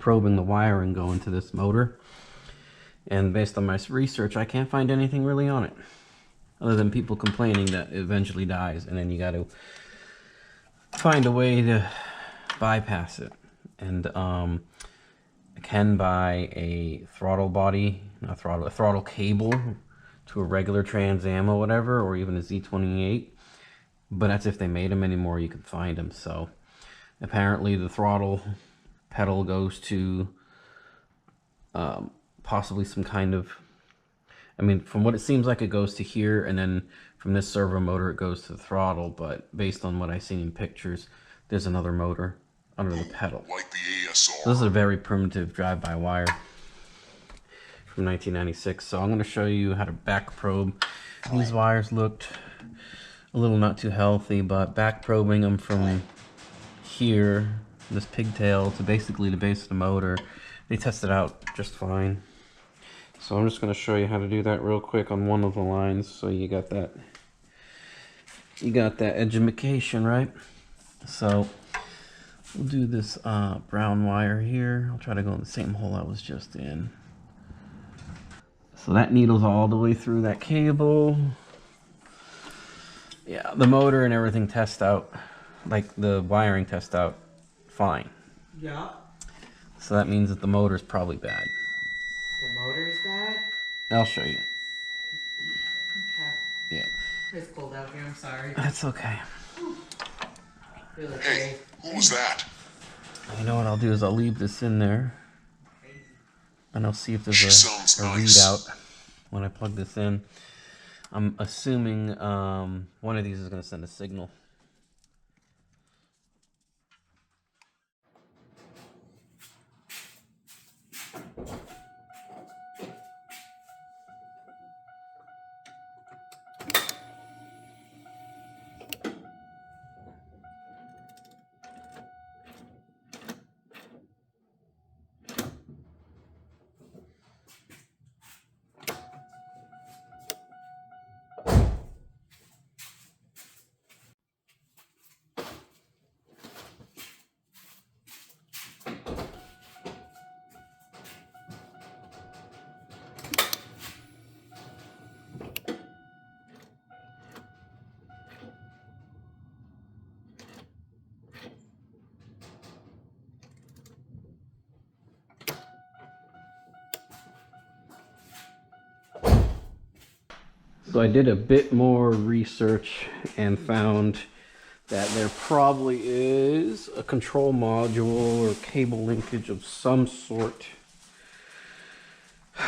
probing the wiring going to this motor. And based on my research, I can't find anything really on it. Other than people complaining that it eventually dies, and then you got to find a way to bypass it. And I can buy a throttle body, not throttle, a throttle cable to a regular Trans Am or whatever, or even a Z28. But that's if they made them anymore, you can find them. So apparently the throttle pedal goes to possibly some kind of, I mean, from what it seems like, it goes to here, and then from this servo motor it goes to the throttle. But based on what I've seen in pictures, there's another motor under the pedal. Like the ASR. So this is a very primitive drive-by-wire from 1996. So I'm going to show you how to back probe. These wires looked a little not too healthy, but back probing them from here, this pigtail, to basically the base of the motor, they tested out just fine. So I'm just going to show you how to do that real quick on one of the lines, so you got that education, right? So we'll do this brown wire here. I'll try to go in the same hole I was just in. So that needle's all the way through that cable. Yeah, the motor and everything test out, like the wiring test out fine. Yeah. So that means that the motor's probably bad. The motor's bad? I'll show you. Okay. Yeah. It's cold out here, I'm sorry. That's okay. Really hey, who was that? You know what I'll do is I'll leave this in there. And I'll see if there's a nice. readout when I plug this in. I'm assuming one of these is going to send a signal. So I did a bit more research and found that there probably is a control module or cable linkage of some sort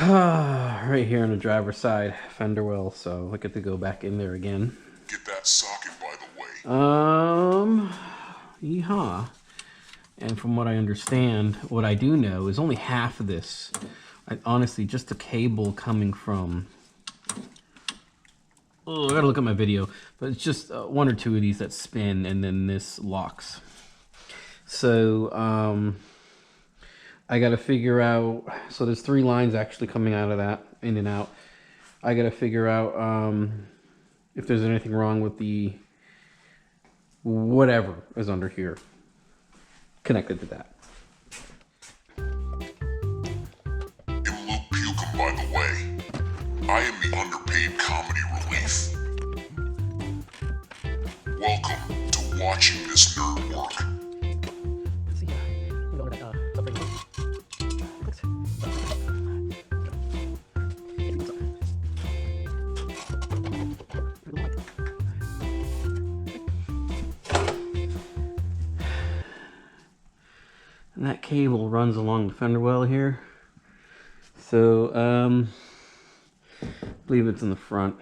right here on the driver's side fender well. So I get to go back in there again. Get that socket, by the way. Yeehaw. And from what I understand, what I do know is only half of this. Honestly, just the cable coming from... Oh, I gotta look at my video, but it's just one or two of these that spin, and then this locks. So I gotta figure out, so there's 3 lines actually coming out of that, in and out. I gotta figure out if there's anything wrong with the whatever is under here connected to that. Luke Pucum, by the way. I am the underpaid comedy relief. Welcome to watching this nerd work. And that cable runs along the fender well here. So, I believe it's in the front.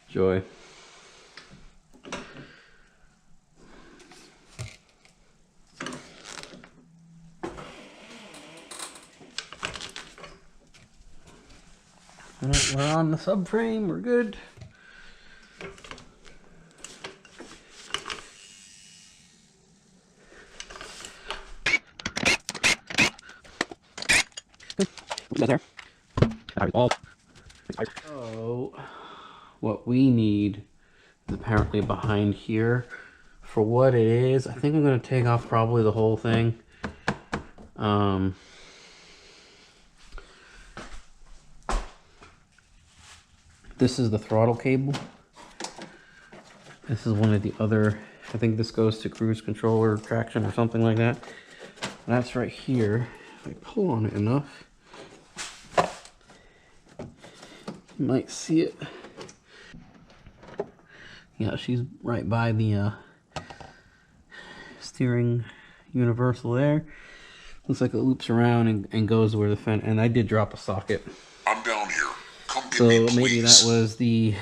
Joy. Alright, we're on the subframe, we're good. There. So, what we need is apparently behind here. For what it is, I think I'm going to take off probably the whole thing This is the throttle cable. This is one of the other, I think this goes to cruise control or traction or something like that. That's right here. If I pull on it enough, you might see it. Yeah, she's right by the steering universal there. Looks like it loops around and goes where the fence. And I did drop a socket. I'm down here. Come get So me, please. maybe that was the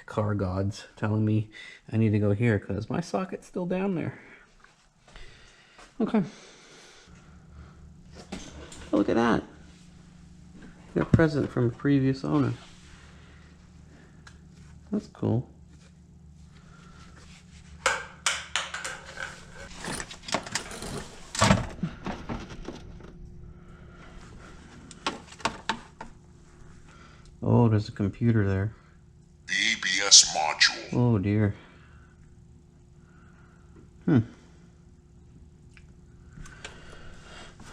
car gods telling me I need to go here because my socket's still down there. Okay. Oh, look at that. Got a present from a previous owner. That's cool. Oh, there's a computer there. The ABS module. Oh dear.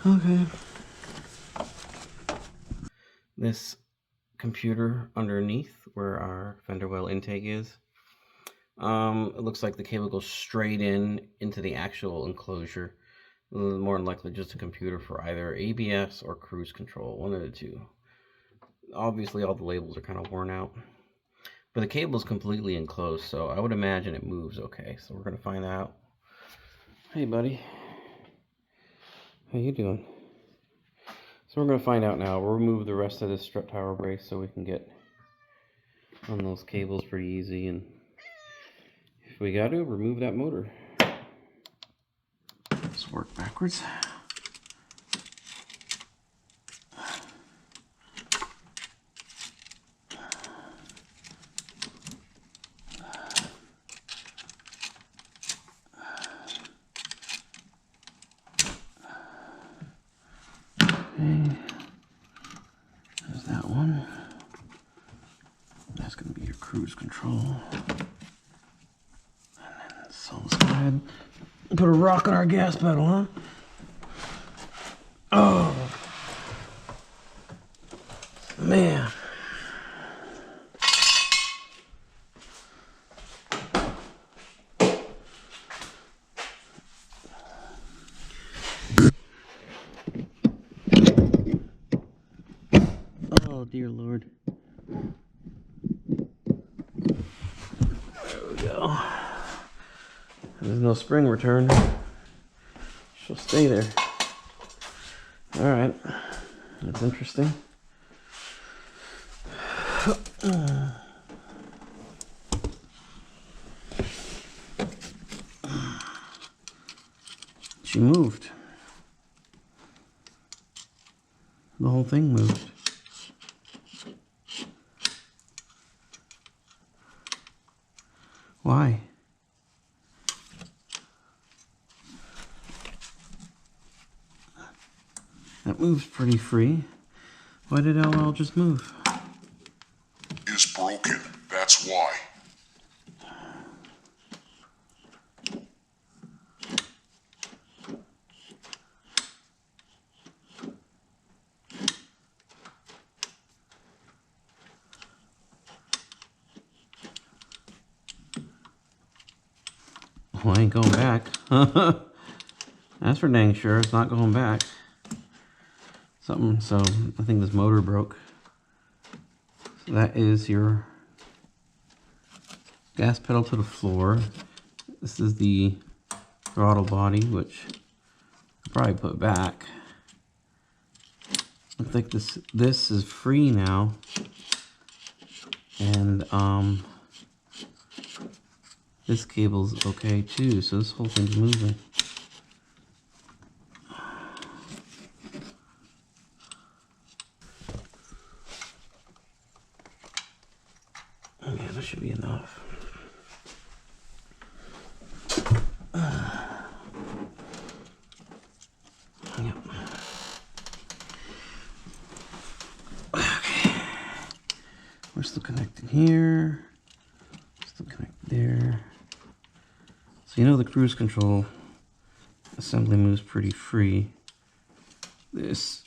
Okay. This computer underneath where our fender well intake is, it looks like the cable goes straight into the actual enclosure. More than likely just a computer for either ABS or cruise control, one of the two. Obviously all the labels are kind of worn out, but the cable is completely enclosed, so I would imagine it moves okay. So we're gonna find out. Hey buddy, how you doing? So we're gonna find out now. We'll remove the rest of this strut tower brace so we can get on those cables pretty easy, and if we got to, remove that motor. Let's work backwards. Okay, there's that one. That's gonna be your cruise control. And then so let's go ahead and put a rock on our gas pedal, huh? Oh man. Oh dear Lord. There we go. There's no spring return. She'll stay there. Alright. That's interesting. She moved. The whole thing moved. Why? That moves pretty free. Why did LL just move? Is broken. That's why. Well, I ain't going back. That's for dang sure. It's not going back. Something, so I think this motor broke. So that is your gas pedal to the floor. This is the throttle body, which I'll probably put back. Looks like this is free now. And this cable's okay too, so this whole thing's moving. Yeah, that should be enough. Yep. Okay. We're still connected here. Still connected there. So you know the cruise control assembly moves pretty free. this.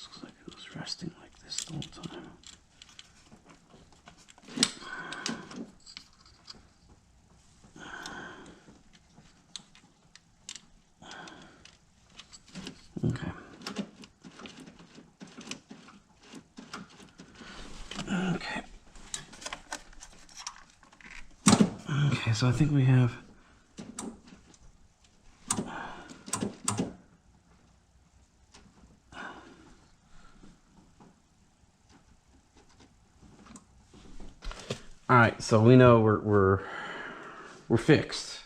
Looks like it was resting like this the whole time. Okay. Okay. Okay, so I think we have all right, so we know we're fixed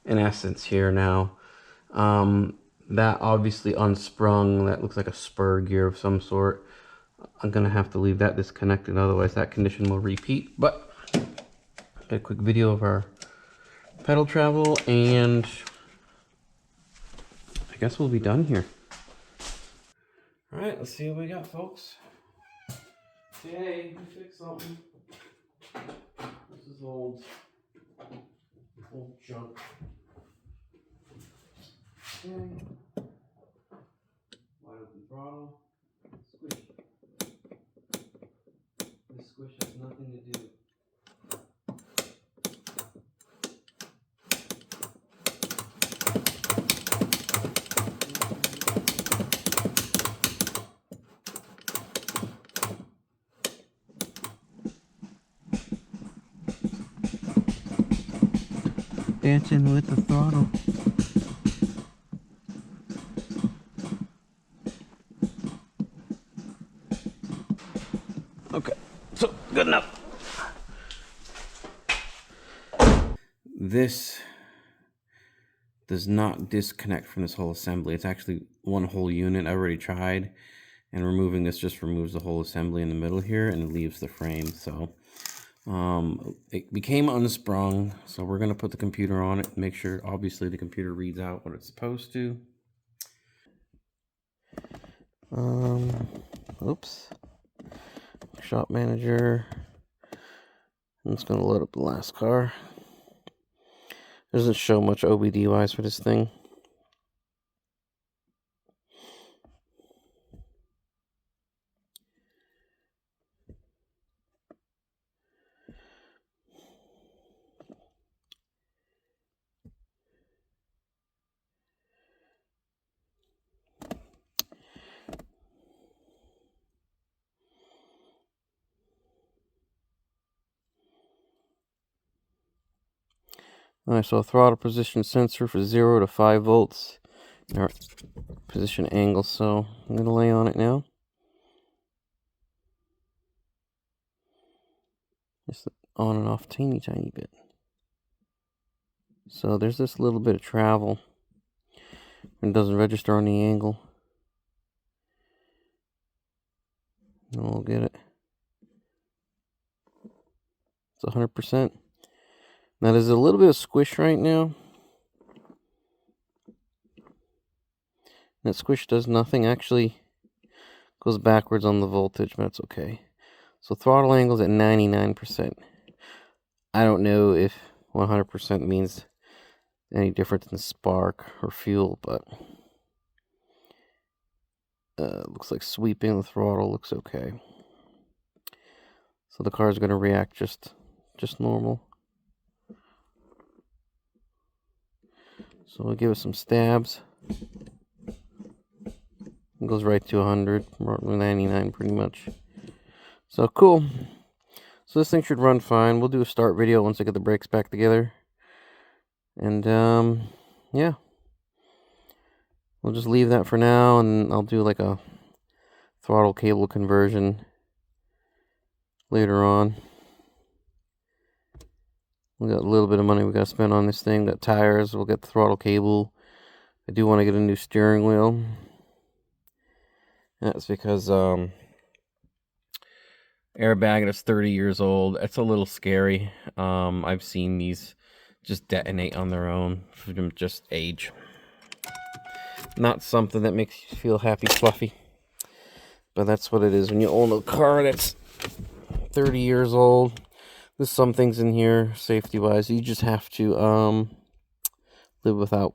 in essence here now. That obviously unsprung. That looks like a spur gear of some sort. I'm gonna have to leave that disconnected, otherwise that condition will repeat. But a quick video of our pedal travel, and I guess we'll be done here. All right, let's see what we got, folks. Hey, we fixed something. This is old junk. Okay. Wide open throttle. Squish. This squish has nothing to do. Dancing with the throttle. Okay, so good enough. This does not disconnect from this whole assembly. It's actually one whole unit. I already tried, and removing this just removes the whole assembly in the middle here, and it leaves the frame. So it became unsprung, so we're going to put the computer on it and make sure obviously the computer reads out what it's supposed to. Oops. Shop manager. I'm just going to load up the last car. Doesn't show much OBD wise for this thing. Alright, so a throttle position sensor for 0 to 5 volts. Our position angle, so I'm going to lay on it now. Just on and off teeny tiny bit. So there's this little bit of travel. It doesn't register on the angle. And we'll get it. It's 100%. Now there's a little bit of squish right now. That squish does nothing. Actually goes backwards on the voltage, but that's okay. So throttle angle's at 99%. I don't know if 100% means any difference in spark or fuel, but looks like sweeping the throttle looks okay. So the car's going to react just normal. So we'll give it some stabs. It goes right to 100, 99 pretty much. So cool. So this thing should run fine. We'll do a start video once I get the brakes back together. And yeah. We'll just leave that for now, and I'll do like a throttle cable conversion later on. We got a little bit of money we got to spend on this thing. Got tires. We'll get the throttle cable. I do want to get a new steering wheel. That's because airbag that's 30 years old. It's a little scary. I've seen these just detonate on their own from just age. Not something that makes you feel happy, fluffy. But that's what it is when you own a car that's 30 years old. There's some things in here, safety-wise, you just have to live without.